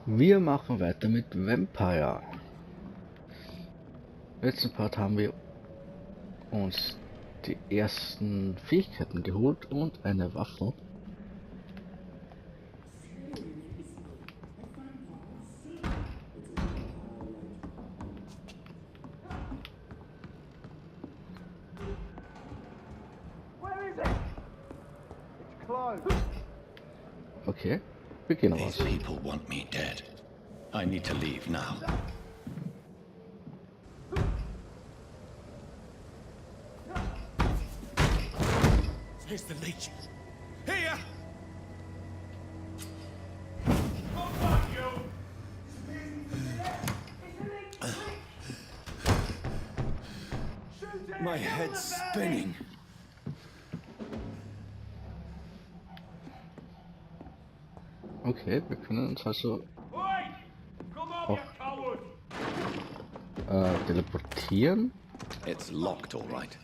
Wir machen weiter mit Vampyr. Im letzten Part haben wir uns die ersten Fähigkeiten geholt und eine Waffe. Okay, wir gehen raus. These people want me dead. I need to leave now. Here's the Legion. Here! My head's spinning. Okay, wir können uns also auch teleportieren. It's locked, all right.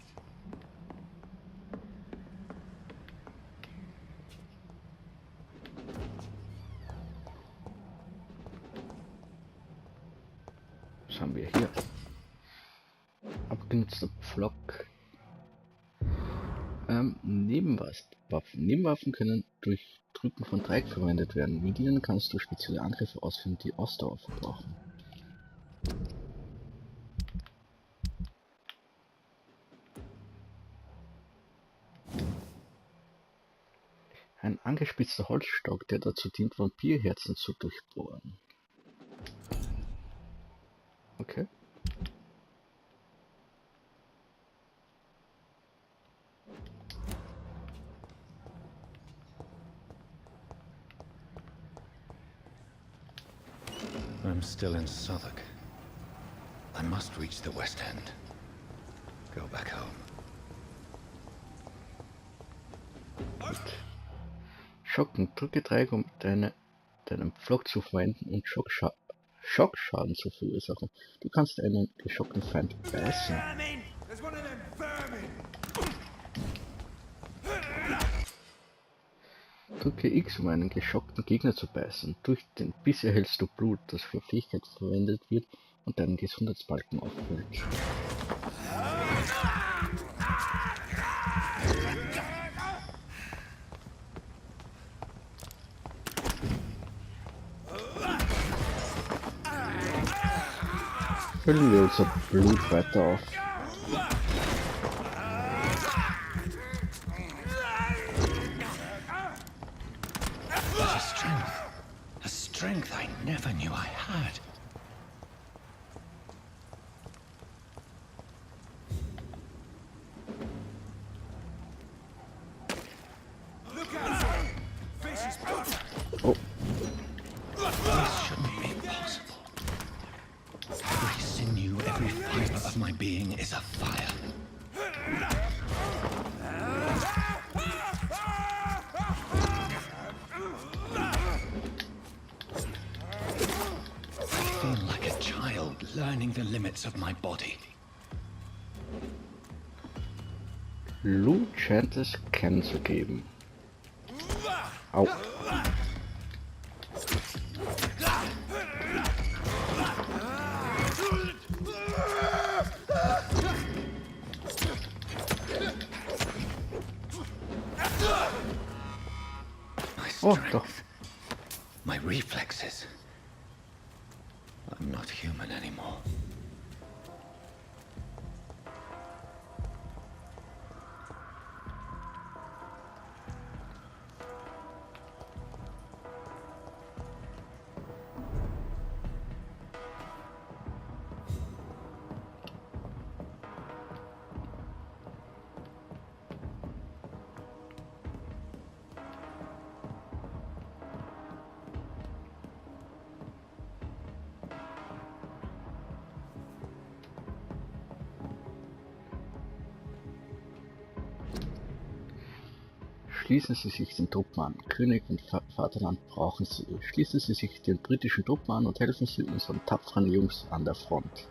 Was haben wir hier? Abgenutzter Pflock. Nebenwaffen können durch Drücken von Dreieck verwendet werden. Mit ihnen kannst du spezielle Angriffe ausführen, die Ausdauer verbrauchen. Ein angespitzter Holzstock, der dazu dient, Vampirherzen zu durchbohren. Okay. I'm still in Southwark. I must reach the West End. Go back home. Schocken. Drücke Dreieck, um deinen Pflock zu verwenden und Schockschaden zu verursachen. Du kannst einen geschockten Feind beißen. Drücke X, um einen geschockten Gegner zu beißen. Durch den Biss erhältst du Blut, das für Fähigkeit verwendet wird und deinen Gesundheitsbalken auffüllt. Füllen wir unser Blut weiter auf. A strength I never knew I had. Oh. This shouldn't be possible. Every sinew, every fiber of my being is afire. I feel like a child learning the limits of my body. Blut scheint es kennen zu geben. Au. Oh, doch. My reflexes. I'm not human anymore. Schließen Sie sich den Truppen an. König und Vaterland brauchen Sie. Schließen Sie sich den britischen Truppen an und helfen Sie unseren tapferen Jungs an der Front.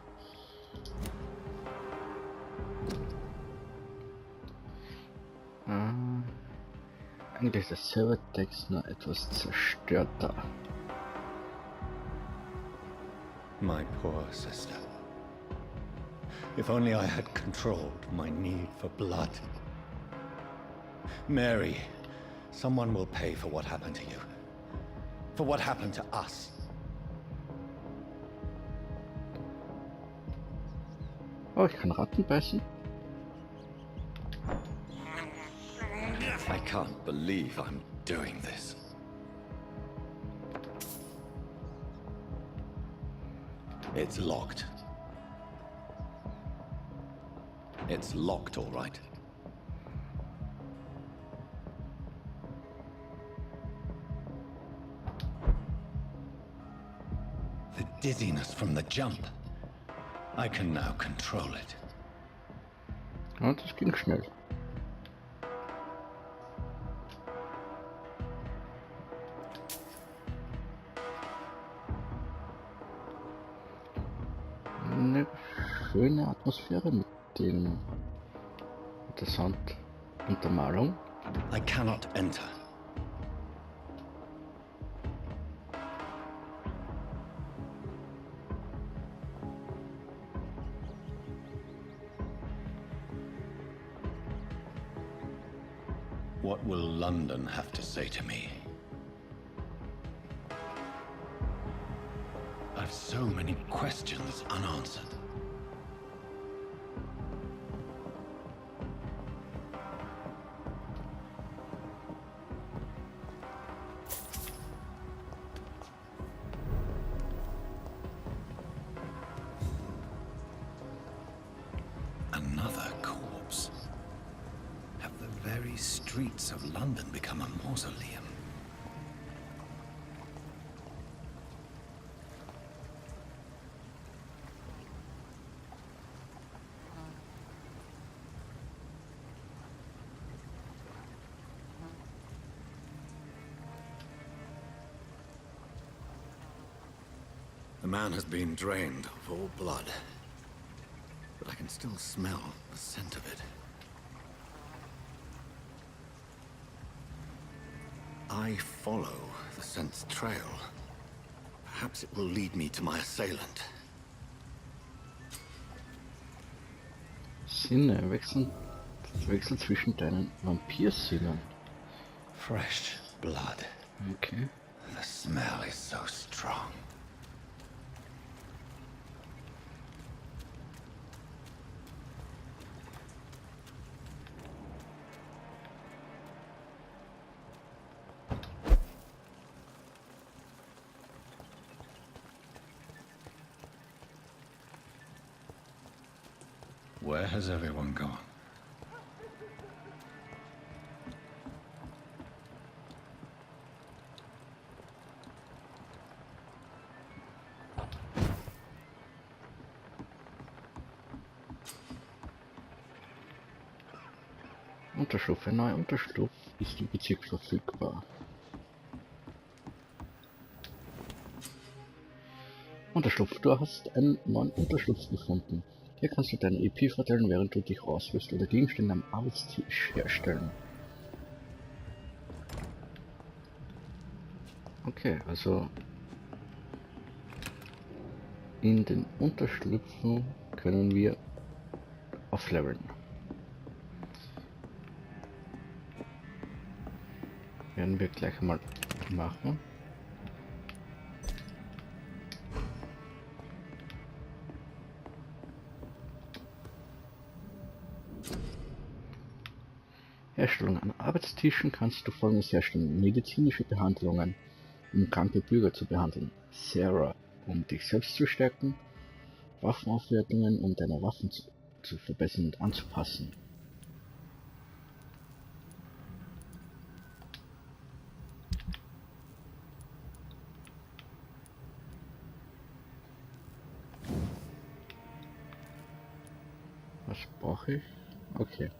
Eigentlich ist der Servertext nur etwas zerstörter. My poor sister. If only I had controlled my need for blood. Mary, someone will pay for what happened to you. For what happened to us. Oh, ich kann Ratten beißen. I can't believe I'm doing this. It's locked. It's locked, all right. The dizziness from the jump. I can now control it. Ja, das ging schnell. Eine schöne Atmosphäre mit der Sounduntermalung. I cannot enter. What will London have to say to me? I've so many questions unanswered. Another corpse. Have the very streets of London become a mausoleum? The man has been drained of all blood, but I can still smell the scent of it. I follow the scent's trail. Perhaps it will lead me to my assailant. Sinne wechseln zwischen deinen Vampirsinnen. Fresh blood. Okay. The smell is so strong. Where has everyone gone? Unterschlupf. Ein neuer Unterschlupf ist im Bezirk verfügbar. Unterschlupf. Du hast einen neuen Unterschlupf gefunden. Hier kannst du deine EP verteilen, während du dich ausrüst oder Gegenstände am Arbeitstisch herstellen. Okay, also in den Unterschlüpfen können wir aufleveln. Werden wir gleich mal machen. Herstellung an Arbeitstischen kannst du folgendes herstellen: medizinische Behandlungen, um kranke Bürger zu behandeln, Sarah, um dich selbst zu stärken, Waffenaufwertungen, um deine Waffen zu verbessern und anzupassen. Was brauche ich? Okay.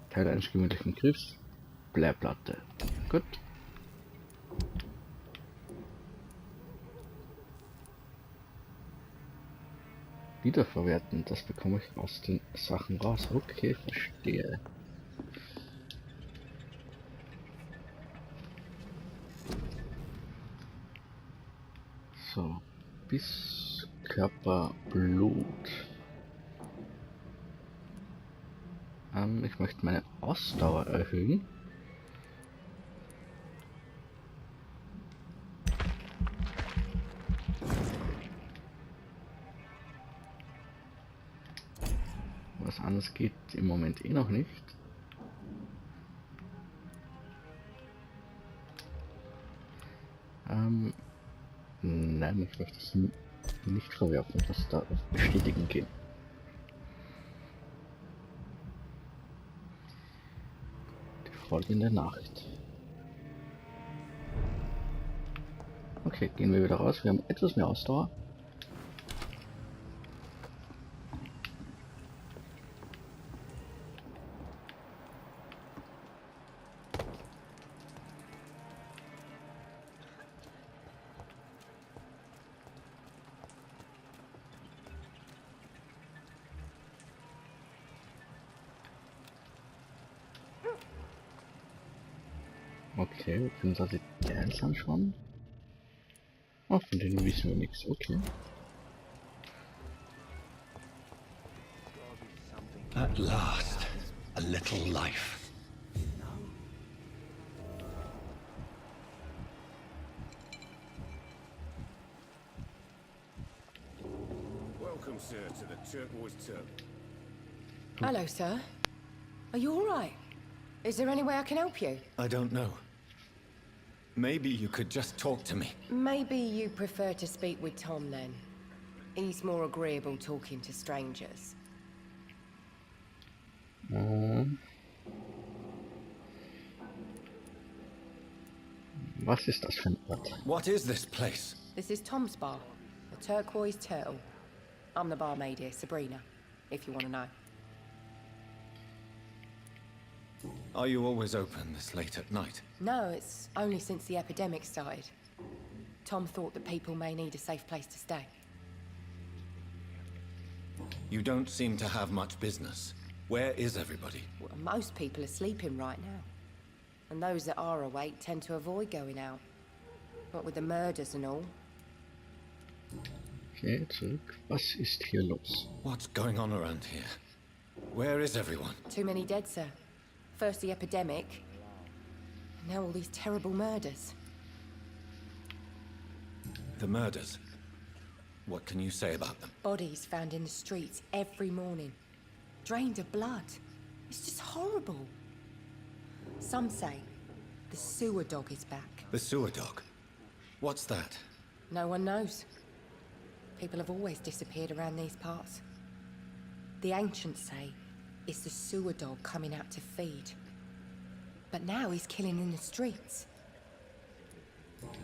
Teil eines gemütlichen Griffs, Bleiplatte. Gut. Wiederverwerten, das bekomme ich aus den Sachen raus. Okay, verstehe. So, bis Körper Blut. Ich möchte meine Ausdauer erhöhen. Was anderes geht im Moment eh noch nicht. Nein, ich möchte es nicht verwerfen, dass da auf Bestätigen gehen. Die folgende Nachricht. Okay, gehen wir wieder raus. Wir haben etwas mehr Ausdauer. Okay, wir können also die Dance anschauen. Oh, von denen wissen wir nichts. Okay. At last, a little life. Welcome, sir, to the Turquoise Turtle. Hello, sir. Are you all right? Is there any way I can help you? I don't know. Maybe you could just talk to me. Maybe you prefer to speak with Tom then. He's more agreeable talking to strangers. Was ist das für ein Ort? What is this place? This is Tom's bar, the Turquoise Turtle. I'm the barmaid here, Sabrina, if you want to know. Are you always open this late at night? No, it's only since the epidemic started. Tom thought that people may need a safe place to stay. You don't seem to have much business. Where is everybody? Well, most people are sleeping right now. And those that are awake tend to avoid going out. What with the murders and all. Okay, zurück. Was ist hier los? What's going on around here? Where is everyone? Too many dead, sir. First the epidemic, and now all these terrible murders. The murders? What can you say about them? Bodies found in the streets every morning. Drained of blood. It's just horrible. Some say the sewer dog is back. The sewer dog? What's that? No one knows. People have always disappeared around these parts. The ancients say it's the sewer dog coming out to feed. But now he's killing in the streets.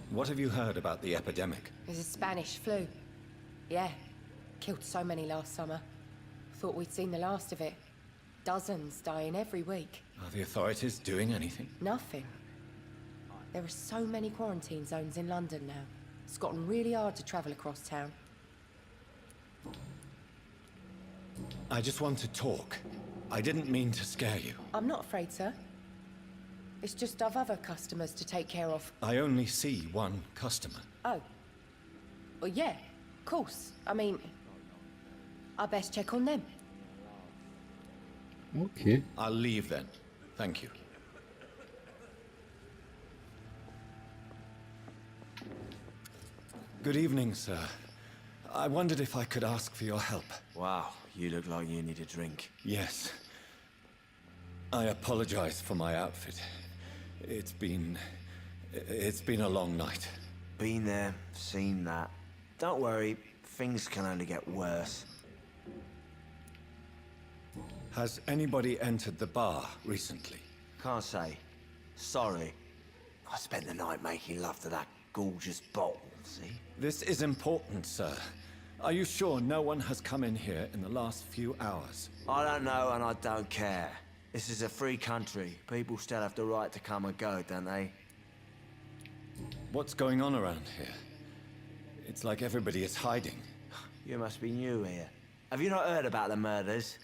What have you heard about the epidemic? There's a Spanish flu. Yeah, killed so many last summer. Thought we'd seen the last of it. Dozens dying every week. Are the authorities doing anything? Nothing. There are so many quarantine zones in London now. It's gotten really hard to travel across town. I just want to talk. I didn't mean to scare you. I'm not afraid, sir. It's just I've other customers to take care of. I only see one customer. Oh. Well, yeah, of course. I mean, I best check on them. Okay. I'll leave then. Thank you. Good evening, sir. I wondered if I could ask for your help. Wow, you look like you need a drink. Yes. I apologize for my outfit. It's been a long night. Been there, seen that. Don't worry, things can only get worse. Has anybody entered the bar recently? Can't say. Sorry. I spent the night making love to that gorgeous bottle, see? This is important, sir. Are you sure no one has come in here in the last few hours? I don't know and I don't care. This is a free country. People still have the right to come and go, don't they? What's going on around here? It's like everybody is hiding. You must be new here. Have you not heard about the murders?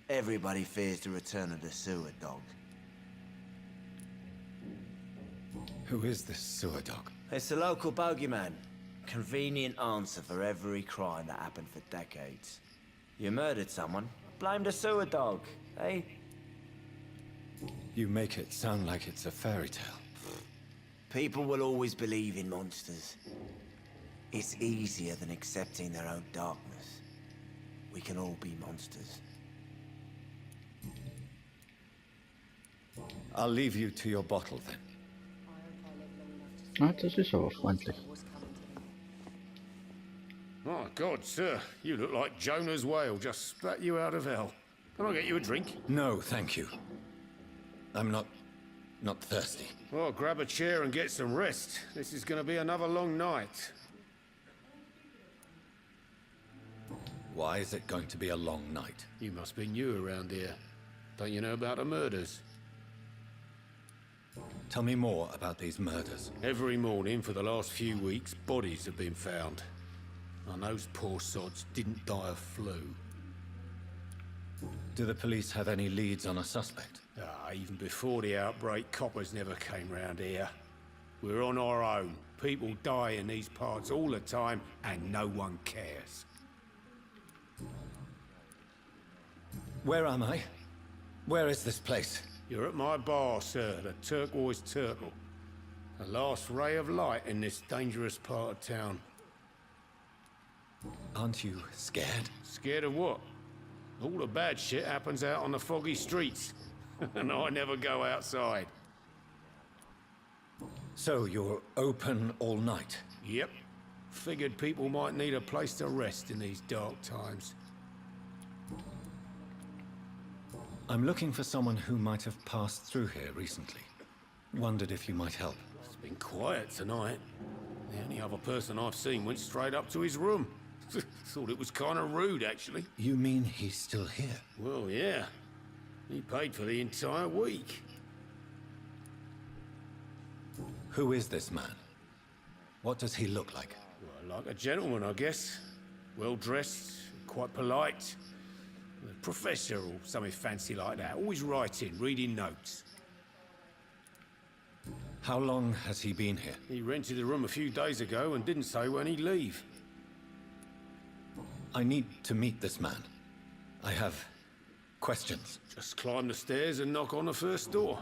Everybody fears the return of the sewer dog. Who is this sewer dog? It's the local bogeyman. Convenient answer for every crime that happened for decades. You murdered someone, blamed a sewer dog, eh? You make it sound like it's a fairy tale. People will always believe in monsters. It's easier than accepting their own darkness. We can all be monsters. I'll leave you to your bottle then. Ah, das ist aber freundlich. My God, sir, you look like Jonah's whale just spat you out of hell. Can I get you a drink? No, thank you. I'm not thirsty. Well, grab a chair and get some rest. This is going to be another long night. Why is it going to be a long night? You must be new around here. Don't you know about the murders? Tell me more about these murders. Every morning for the last few weeks, bodies have been found. And those poor sods didn't die of flu. Do the police have any leads on a suspect? Even before the outbreak, coppers never came round here. We're on our own. People die in these parts all the time, and no one cares. Where am I? Where is this place? You're at my bar, sir, the Turquoise Turtle. The last ray of light in this dangerous part of town. Aren't you scared? Scared of what? All the bad shit happens out on the foggy streets. And I never go outside. So you're open all night? Yep. Figured people might need a place to rest in these dark times. I'm looking for someone who might have passed through here recently. Wondered if you might help. It's been quiet tonight. The only other person I've seen went straight up to his room. Thought it was kind of rude, actually. You mean he's still here? Well, yeah. He paid for the entire week. Who is this man? What does he look like? Well, like a gentleman, I guess. Well-dressed, quite polite. A professor or something fancy like that. Always writing, reading notes. How long has he been here? He rented the room a few days ago and didn't say when he'd leave. I need to meet this man. I have questions. Just climb the stairs and knock on the first door.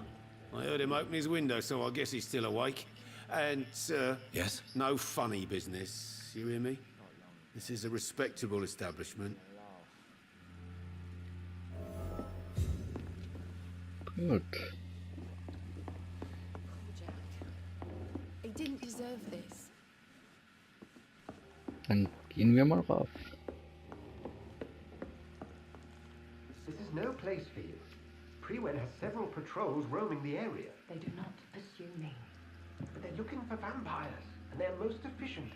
I heard him open his window, so I guess he's still awake. And, Yes? no funny business, you hear me? This is a respectable establishment. Gut. Jack. He didn't deserve this. Dann gehen wir mal rauf. This is no place for you. Prewed has several patrols roaming the area. They do not pursue me. But they're looking for vampires, and they're most efficient.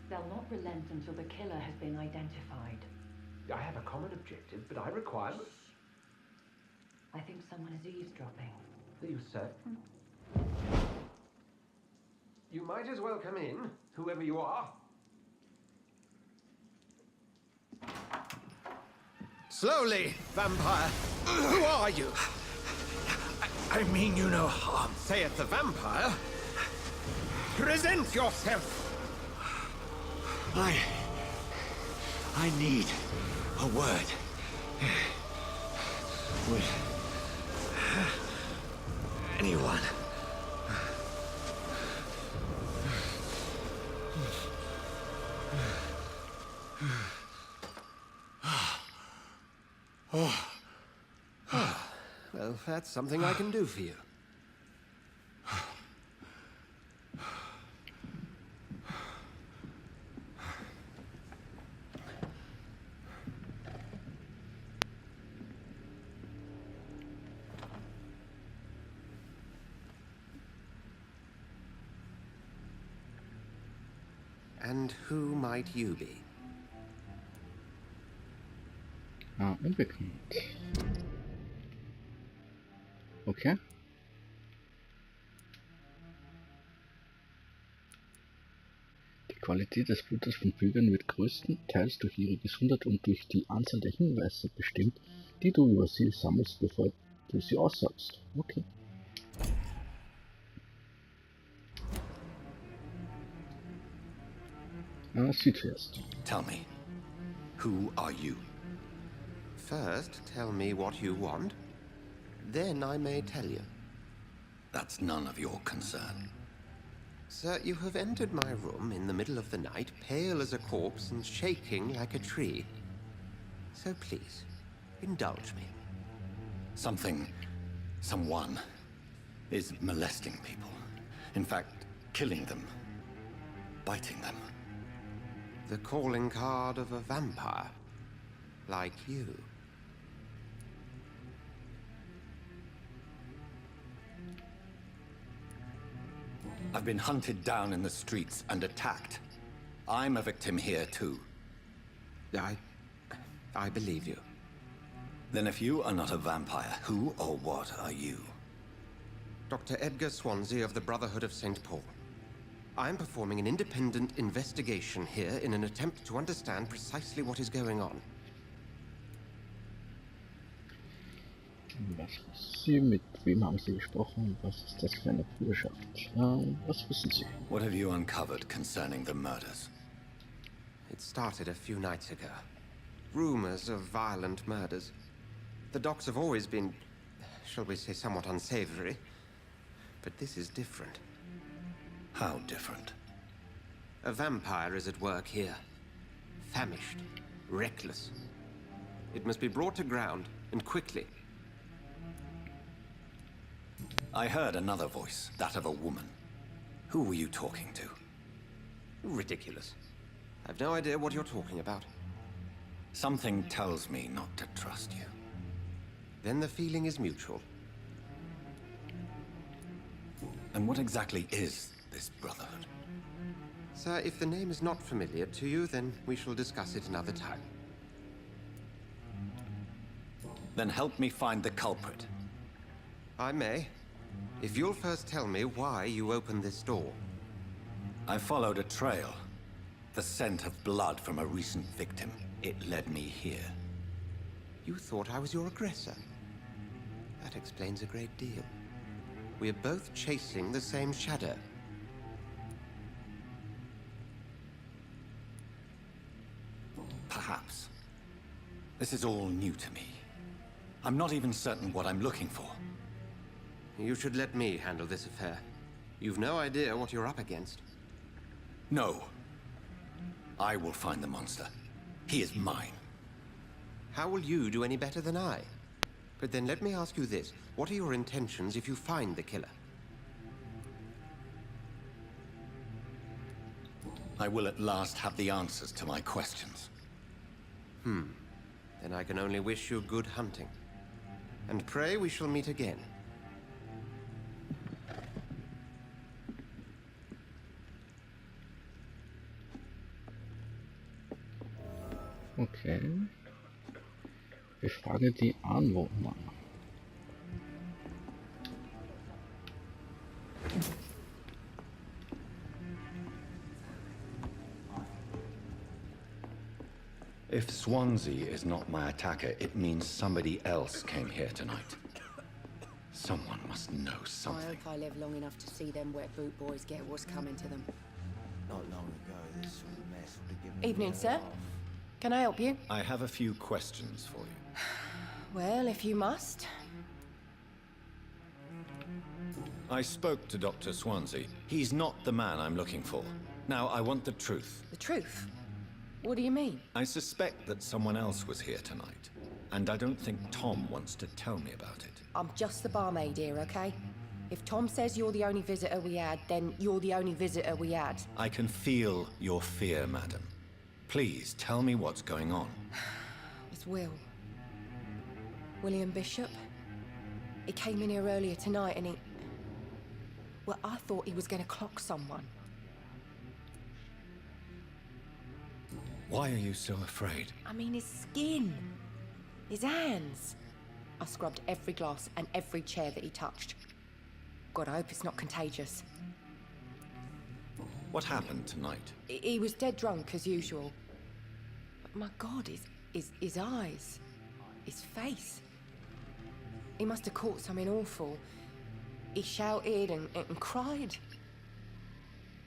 They'll not relent until the killer has been identified. I have a common objective, but I require... I think someone is eavesdropping. Are you certain? You might as well come in, whoever you are. Slowly, vampire. Who are you? I mean you no harm, saith the vampire. Present yourself. I need a word. With anyone. Well, that's something I can do for you. And who might you be? Ah, unbekannt. Okay. Die Qualität des Blutes von Bürgern wird größtenteils durch ihre Gesundheit und durch die Anzahl der Hinweise bestimmt, die du über sie sammelst, bevor du sie aussagst. Okay. Sie zuerst. Tell me, who are you? First, tell me what you want. Then I may tell you. That's none of your concern. Sir, you have entered my room in the middle of the night, pale as a corpse and shaking like a tree. So please, indulge me. Someone is molesting people. In fact, killing them. Biting them. The calling card of a vampire. Like you. I've been hunted down in the streets and attacked. I'm a victim here too. I believe you. Then if you are not a vampire, who or what are you? Dr. Edgar Swansea of the Brotherhood of St. Paul. I'm performing an independent investigation here in an attempt to understand precisely what is going on. Was wissen Sie? Mit wem haben Sie gesprochen? Was ist das für eine Bruderschaft? Was wissen Sie? What have you uncovered concerning the murders? It started a few nights ago. Rumors of violent murders. The docs have always been, shall we say, somewhat unsavory. But this is different. How different? A vampire is at work here. Famished. Reckless. It must be brought to ground, and quickly. I heard another voice, that of a woman. Who were you talking to? Ridiculous. I've no idea what you're talking about. Something tells me not to trust you. Then the feeling is mutual. And what exactly is this brotherhood? Sir, if the name is not familiar to you, then we shall discuss it another time. Then help me find the culprit. I may. If you'll first tell me why you opened this door. I followed a trail. The scent of blood from a recent victim. It led me here. You thought I was your aggressor. That explains a great deal. We are both chasing the same shadow. Perhaps. This is all new to me. I'm not even certain what I'm looking for. You should let me handle this affair. You've no idea what you're up against. No. I will find the monster. He is mine. How will you do any better than I? But then let me ask you this. What are your intentions if you find the killer? I will at last have the answers to my questions. Then I can only wish you good hunting. And pray we shall meet again. Okay. Ich frage die Anwohner. If Swansea is not my attacker, it means somebody else came here tonight. Someone must know I something. hope I live long enough to see them wet boot boys get what's coming to them. Not long ago, this sort of mess would have given Evening, me a sir. laugh. Can I help you? I have a few questions for you. Well, if you must. I spoke to Dr. Swansea. He's not the man I'm looking for. Now, I want the truth. The truth? What do you mean? I suspect that someone else was here tonight, and I don't think Tom wants to tell me about it. I'm just the barmaid here, okay? If Tom says you're the only visitor we had, then you're the only visitor we had. I can feel your fear, madam. Please, tell me what's going on. It's Will. William Bishop. He came in here earlier tonight and he... Well, I thought he was going to clock someone. Why are you so afraid? I mean, his skin. His hands. I scrubbed every glass and every chair that he touched. God, I hope it's not contagious. What happened tonight? He was dead drunk, as usual. But my God, his eyes. His face. He must have caught something awful. He shouted and cried.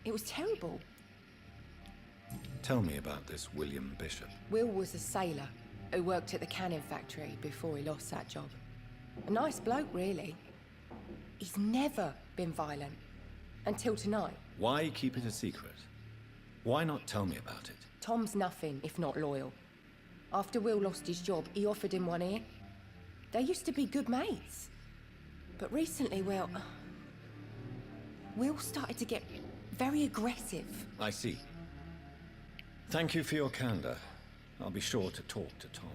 It was terrible. Tell me about this William Bishop. Will was a sailor who worked at the cannon factory before he lost that job. A nice bloke, really. He's never been violent. Until tonight. Why keep it a secret? Why not tell me about it? Tom's nothing if not loyal. After Will lost his job, he offered him one ear. They used to be good mates. But recently, well, Will started to get very aggressive. I see. Thank you for your candor. I'll be sure to talk to Tom.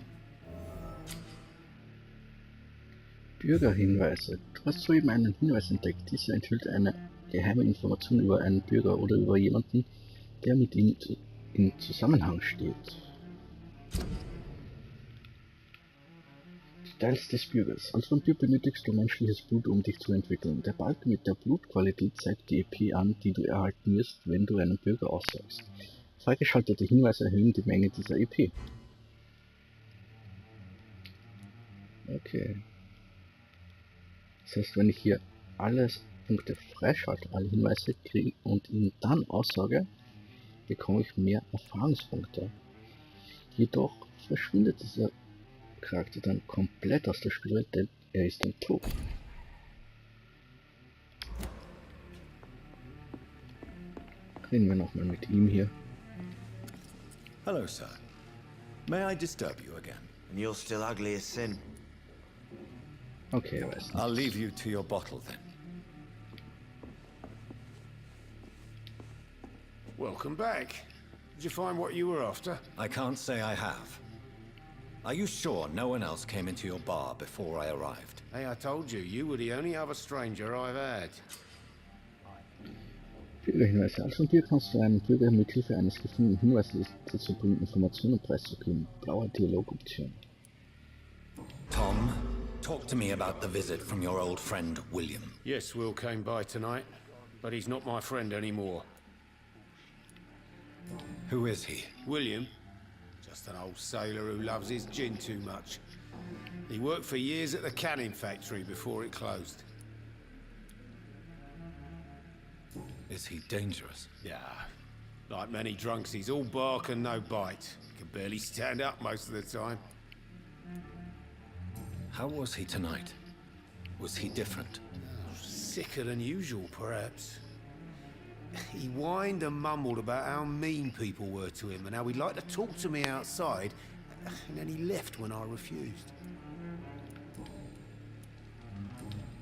Bürgerhinweise. Du hast soeben einen Hinweis entdeckt. Dieser enthüllt eine geheime Information über einen Bürger oder über jemanden, der mit ihm in Zusammenhang steht. Details des Bürgers. Als Vampyr benötigst du menschliches Blut, um dich zu entwickeln. Der Balken mit der Blutqualität zeigt die EP an, die du erhalten wirst, wenn du einen Bürger aussaugst. Freigeschaltete Hinweise erhöhen die Menge dieser EP. Okay. Das heißt, wenn ich hier alle Punkte freischalte, alle Hinweise kriege und ihn dann aussage, bekomme ich mehr Erfahrungspunkte. Jedoch verschwindet dieser Charakter dann komplett aus der Spielwelt, denn er ist dann tot. Reden wir nochmal mit ihm hier. Hello, sir. May I disturb you again? And you're still ugly as sin. Okay, er weiß nicht. I'll leave you to your bottle then. Welcome back. Did you find what you were after? I can't say I have. Are you sure no one else came into your bar before I arrived? Hey, I told you, you were the only other stranger I've had. Bürgerhinweise. Als Vampir kannst du einen Bürger mit Hilfe eines gefundenen Hinweises dazu bringen, Informationen preiszugeben. Blaue Dialogoption. Tom, talk to me about the visit from your old friend William. Yes, Will came by tonight, but he's not my friend anymore. Who is he? William? Just an old sailor who loves his gin too much. He worked for years at the cannon factory before it closed. Is he dangerous? Yeah. Like many drunks, he's all bark and no bite. Can barely stand up most of the time. How was he tonight? Was he different? Sicker than usual, perhaps. He whined and mumbled about how mean people were to him and how he'd like to talk to me outside, and then he left when I refused.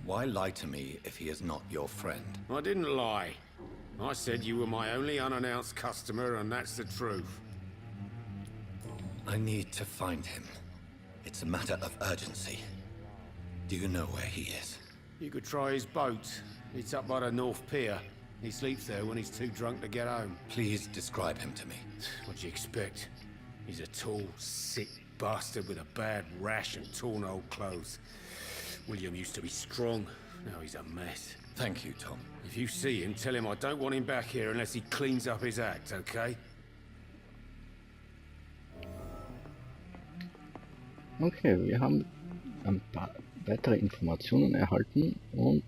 Why lie to me if he is not your friend? I didn't lie. I said you were my only unannounced customer, and that's the truth. I need to find him. It's a matter of urgency. Do you know where he is? You could try his boat. It's up by the North Pier. He sleeps there when he's too drunk to get home. Please describe him to me. What do you expect? He's a tall, sick bastard with a bad rash and torn old clothes. William used to be strong. Now he's a mess. Thank you, Tom. If you see him, tell him I don't want him back here unless he cleans up his act, okay? Okay, wir haben ein paar weitere Informationen erhalten und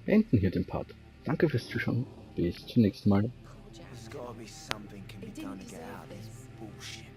beenden hier den Part. Danke fürs Zuschauen, bis zum nächsten Mal. There's gotta be something can be done to get out of this bullshit.